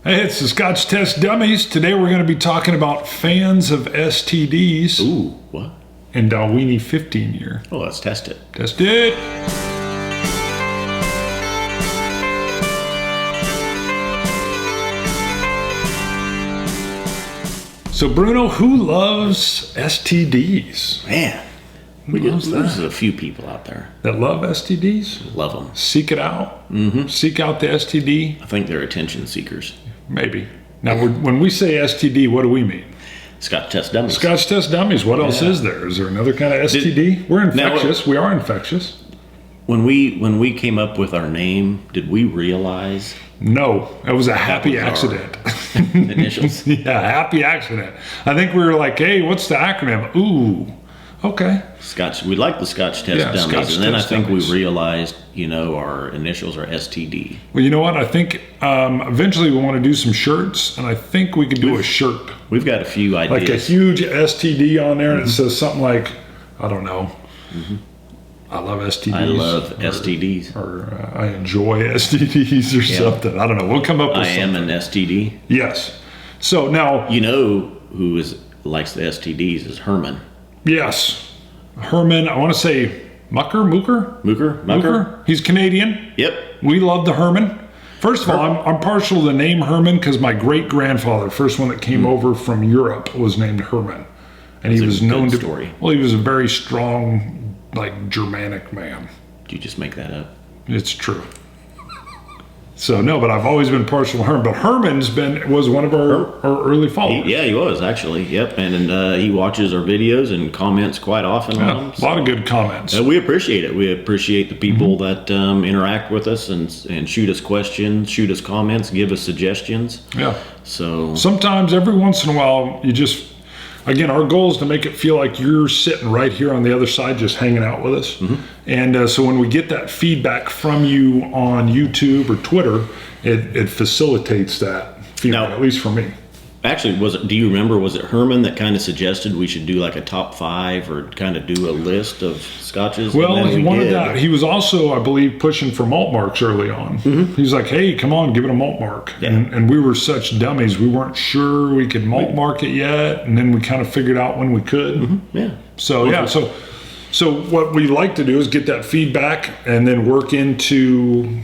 Hey, it's the Scotch Test Dummies. Today we're going to be talking about fans of STDs. Ooh, what? And Dalwhinnie 15 year. Oh, let's test it. Test it. So Bruno, who loves STDs? Man, there's a few people out there that love STDs? love them. Seek it out. Mm-hmm. Seek out the STD. I think they're attention seekers. Maybe. Now, when we say STD, what do we mean? Scotch Test Dummies. Scotch Test Dummies. What else is there? Is there another kind of STD? We're infectious. We are infectious. When we came up with our name, did we realize? No, it was a happy accident. Initials? Yeah, happy accident. I think we were like, hey, what's the acronym? Ooh, okay. Scotch. We like the Scotch Test Dummies. Scotch and then Test I think Dummies. we realized, our initials are STD. Well, you know what? I think eventually we want to do some shirts, and I think we could do a shirt. We've got a few ideas. Like a huge STD on there, and it says something like, I don't know. Mm-hmm. I love STDs. I love STDs. Or I enjoy STDs or something. I don't know. We'll come up with I am something. an STD. Yes. So now... who likes the STDs is Herman. Yes. Herman, I want to say Mooker? He's Canadian. Yep. We love the Herman. First of all, I'm partial to the name Herman because my great-grandfather, first one that came over from Europe, was named Herman. And he was known to... story. Well, he was a very strong... like Germanic man. Did you just make that up? It's true. So no, but I've always been partial to Herman. But Herman's was one of our early followers. He was actually. Yep, and he watches our videos and comments quite often on them. A lot of good comments. We appreciate it. We appreciate the people that interact with us and shoot us questions, shoot us comments, give us suggestions. Yeah. So sometimes, every once in a while, you just. Again, our goal is to make it feel like you're sitting right here on the other side just hanging out with us. Mm-hmm. And so when we get that feedback from you on YouTube or Twitter, it facilitates that feedback, at least for me. Actually, do you remember, was it Herman that kind of suggested we should do like a top 5 or kind of do a list of scotches? Well, he wanted that. He was also, I believe, pushing for malt marks early on. Mm-hmm. He's like, hey, come on, give it a malt mark. Yeah. And we were such dummies. We weren't sure we could malt mark it yet. And then we kind of figured out when we could. Mm-hmm. Yeah. So, So what we like to do is get that feedback and then work into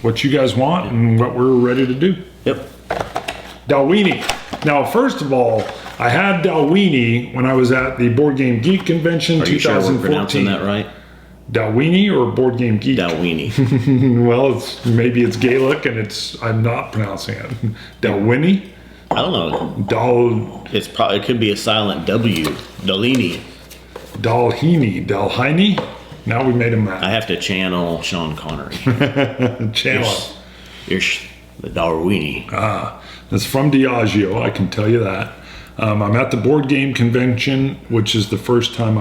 what you guys want and what we're ready to do. Yep. Dalwhinnie. Now, first of all, I had Dalwhinnie when I was at the Board Game Geek Convention. Are you sure we're pronouncing that right? Dalwhinnie or Board Game Geek? Dalwhinnie. Well, maybe it's Gaelic and I'm not pronouncing it. Dalwhinnie? I don't know. It could be a silent W. Dalwhinnie. Dalwhinnie. Now we made him mad. I have to channel Sean Connery. Channel. Here's the Dalwhinnie. That's from Diageo, I can tell you that. I'm at the board game convention, which is the first time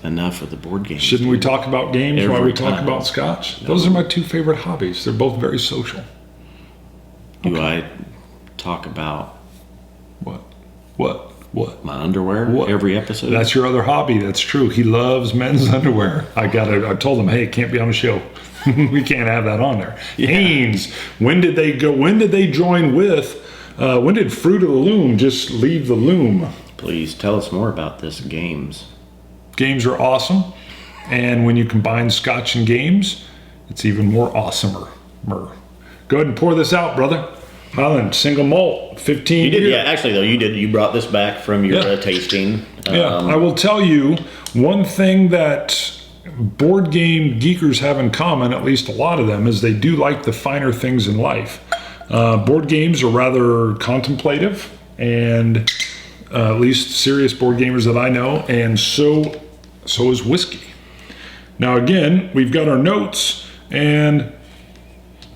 Enough of the board games. Shouldn't we talk about games while we talk about scotch? No. Those are my 2 favorite hobbies. They're both very social. Do I talk about what? My underwear every episode? That's your other hobby. That's true. He loves men's underwear. I told him, hey, it can't be on the show. We can't have that on there. Yeah. Hanes, when did they join with, when did Fruit of the Loom just leave the loom? Please tell us more about this games. Games are awesome. And when you combine scotch and games, it's even more awesomer. Go ahead and pour this out, brother. Highland single malt, 15 You did, year. yeah. Actually, though, you did. You brought this back from your tasting. I will tell you one thing that board game geekers have in common, at least a lot of them, is they do like the finer things in life. Board games are rather contemplative, and at least serious board gamers that I know, and so is whiskey. Now, again, we've got our notes, and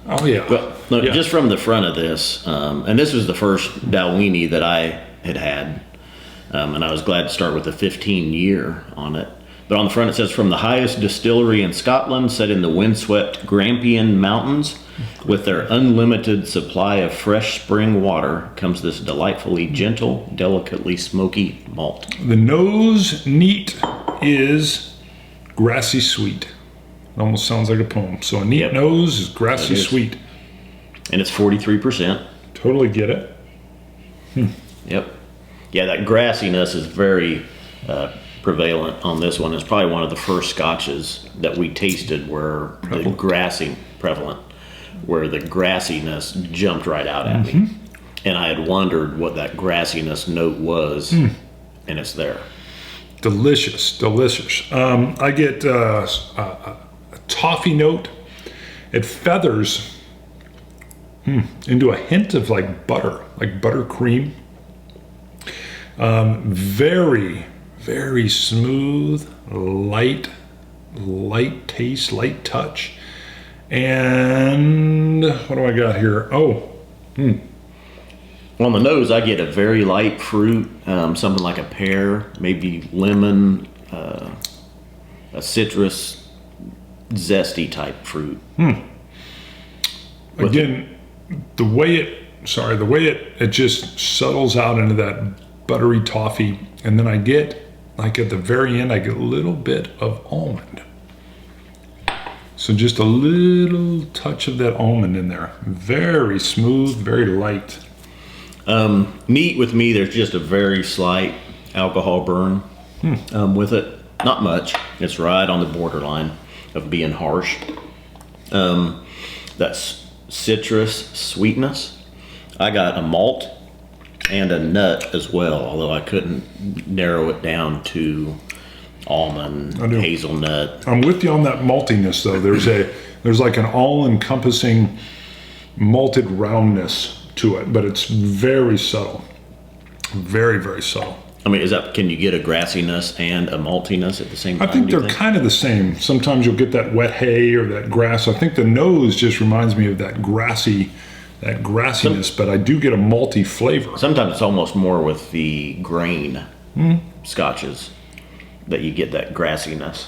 just from the front of this, and this was the first Dalwhinnie that I had, and I was glad to start with a 15-year on it. But on the front it says, from the highest distillery in Scotland, set in the windswept Grampian Mountains, with their unlimited supply of fresh spring water, comes this delightfully gentle, delicately smoky malt. The nose neat is grassy sweet. It almost sounds like a poem. So a neat nose is grassy sweet. And it's 43%. Totally get it. Yep. Yeah, that grassiness is very prevalent on this one. It's probably one of the first scotches that we tasted where the grassiness jumped right out at me. And I had wondered what that grassiness note was, and it's there. Delicious, delicious. I get a toffee note. It feathers into a hint of like buttercream. Very, very smooth, light taste, light touch. And what do I got here? On the nose, I get a very light fruit, something like a pear, maybe lemon, a citrus, zesty type fruit. Again, the way it just settles out into that buttery toffee, and then I get, like at the very end, I get a little bit of almond. So just a little touch of that almond in there. Very smooth, very light. Neat with me, there's just a very slight alcohol burn with it. Not much. It's right on the borderline of being harsh. That's citrus sweetness. I got a malt and a nut as well, although I couldn't narrow it down to almond, hazelnut. I'm with you on that maltiness though. There's like an all-encompassing malted roundness to it, but it's very subtle. Very, very subtle. I mean, can you get a grassiness and a maltiness at the same time? I think they're kind of the same. Sometimes you'll get that wet hay or that grass. I think the nose just reminds me of that grassiness, but I do get a malty flavor. Sometimes it's almost more with the grain scotches that you get that grassiness.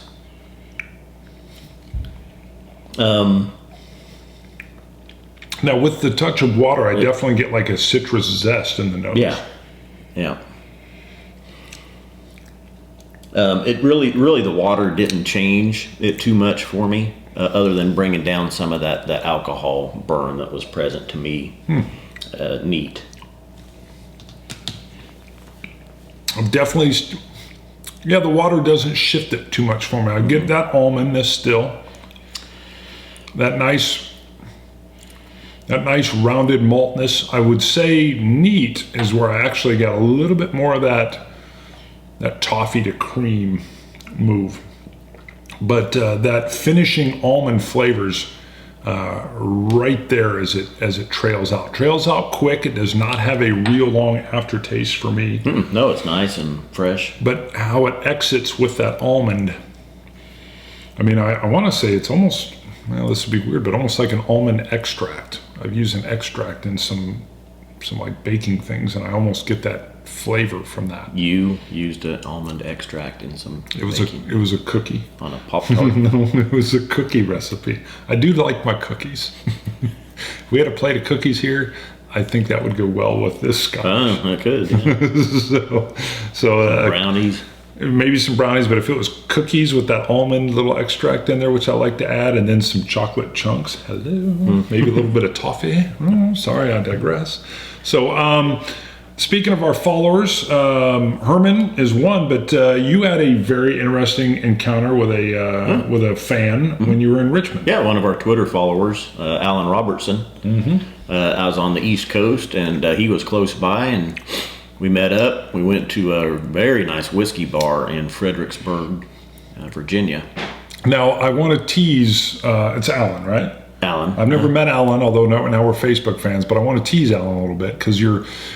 Now, with the touch of water, I definitely get like a citrus zest in the nose. Yeah. It really, the water didn't change it too much for me, other than bringing down some of that alcohol burn that was present to me. Neat. I'm definitely, the water doesn't shift it too much for me. I get that almondness still. That nice rounded maltness. I would say neat is where I actually got a little bit more of that toffee to cream move. But that finishing almond flavors right there as it trails out. Trails out quick. It does not have a real long aftertaste for me. No, it's nice and fresh. But how it exits with that almond, I mean, I want to say it's almost, well, this would be weird, but almost like an almond extract. I've used an extract in some like baking things, and I almost get that flavor from that. You used an almond extract in some It was a cookie. On a Pop-Tart? No, it was a cookie recipe. I do like my cookies. If we had a plate of cookies here, I think that would go well with this scotch. Oh, it could. so brownies. Maybe some brownies, but if it was cookies with that almond little extract in there, which I like to add, and then some chocolate chunks, maybe a little bit of toffee. Sorry, I digress. So, speaking of our followers, Herman is one, but you had a very interesting encounter with a fan when you were in Richmond. Yeah, one of our Twitter followers, Alan Robertson. I was on the East Coast, and he was close by, and we met up. We went to a very nice whiskey bar in Fredericksburg, Virginia. Now, I want to tease, it's Alan, right? Alan. I've never met Alan, although now we're Facebook fans, but I want to tease Alan a little bit, because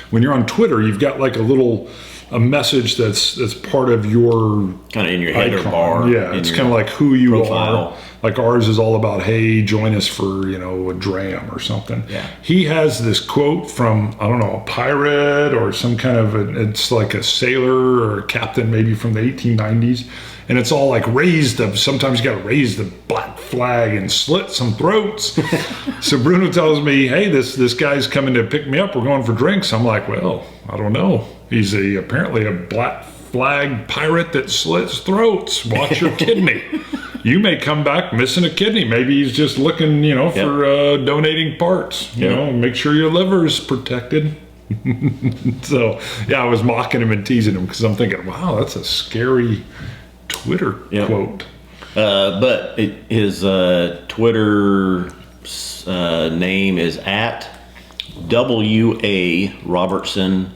when you're on Twitter, you've got like a message that's part of your kind of in your header bar. Yeah, it's kind of like who you profile. are. Like ours is all about, hey, join us for, a dram or something. Yeah. He has this quote from, I don't know, a pirate or some kind of, it's like a sailor or a captain maybe from the 1890s. And it's all like sometimes you got to raise the black flag and slit some throats. So Bruno tells me, hey, this guy's coming to pick me up. We're going for drinks. I'm like, well, I don't know. He's apparently a black flag pirate that slits throats. Watch your kidney. You may come back missing a kidney. Maybe he's just looking, for donating parts. You know, make sure your liver is protected. So, yeah, I was mocking him and teasing him because I'm thinking, wow, that's a scary Twitter quote. But his Twitter name is at W.A. Robertson.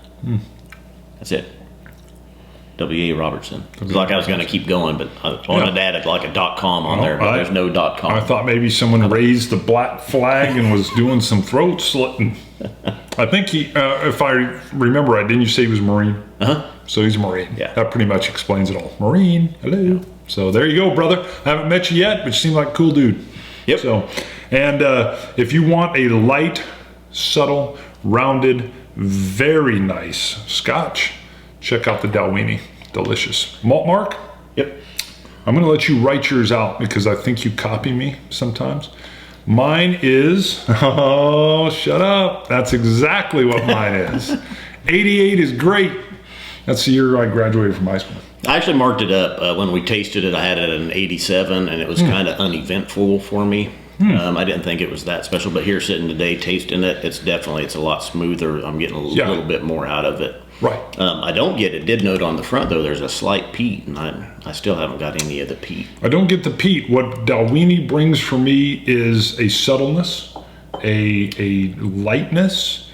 That's it. W.A. Robertson. It's like I was going to keep going, but I wanted to add like a .com on there, but there's no .com. I thought maybe someone raised the black flag and was doing some throat slitting. I think he, if I remember right, didn't you say he was Marine? Uh-huh. So he's a Marine. Yeah. That pretty much explains it all. Marine, hello. Yeah. So there you go, brother. I haven't met you yet, but you seem like a cool dude. Yep. So, and if you want a light, subtle, rounded, very nice Scotch, check out the Dalwhinnie. Delicious. Malt Mark? Yep. I'm going to let you write yours out because I think you copy me sometimes. Mine is, oh, shut up. That's exactly what mine is. 88 is great. That's the year I graduated from high school. I actually marked it up. When we tasted it, I had it at an 87, and it was kind of uneventful for me. I didn't think it was that special, but here sitting today, tasting it, it's a lot smoother. I'm getting a little bit more out of it. Right. I don't get it. Did note on the front, though, there's a slight peat, and I still haven't got any of the peat. I don't get the peat. What Dalwhinnie brings for me is a subtleness, a lightness.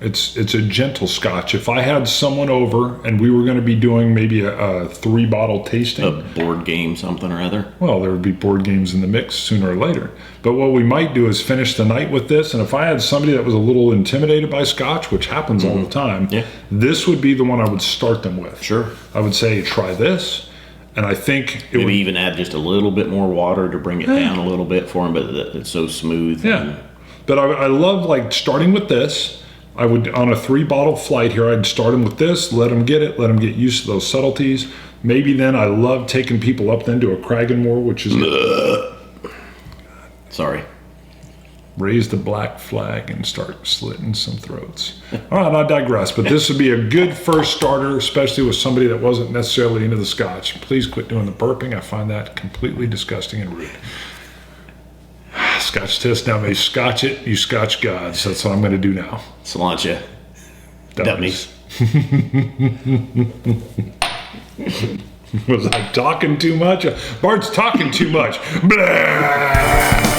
It's a gentle Scotch. If I had someone over and we were going to be doing maybe a 3-bottle tasting. A board game, something or other. Well, there would be board games in the mix sooner or later. But what we might do is finish the night with this. And if I had somebody that was a little intimidated by Scotch, which happens all the time, this would be the one I would start them with. Sure. I would say, try this. And I think maybe even add just a little bit more water to bring it down a little bit for them, but it's so smooth. Yeah. But I love like starting with this. I would, on a 3-bottle flight here, I'd start them with this, let them get used to those subtleties. Maybe then I love taking people up then to a Cragganmore, which is... Sorry. Raise the black flag and start slitting some throats. All right, I digress, but this would be a good first starter, especially with somebody that wasn't necessarily into the Scotch. Please quit doing the burping. I find that completely disgusting and rude. Scotch test. Now may Scotch it, you Scotch gods. That's what I'm going to do now. Sláinte. Dummies. Was I talking too much? Bart's talking too much. Blah!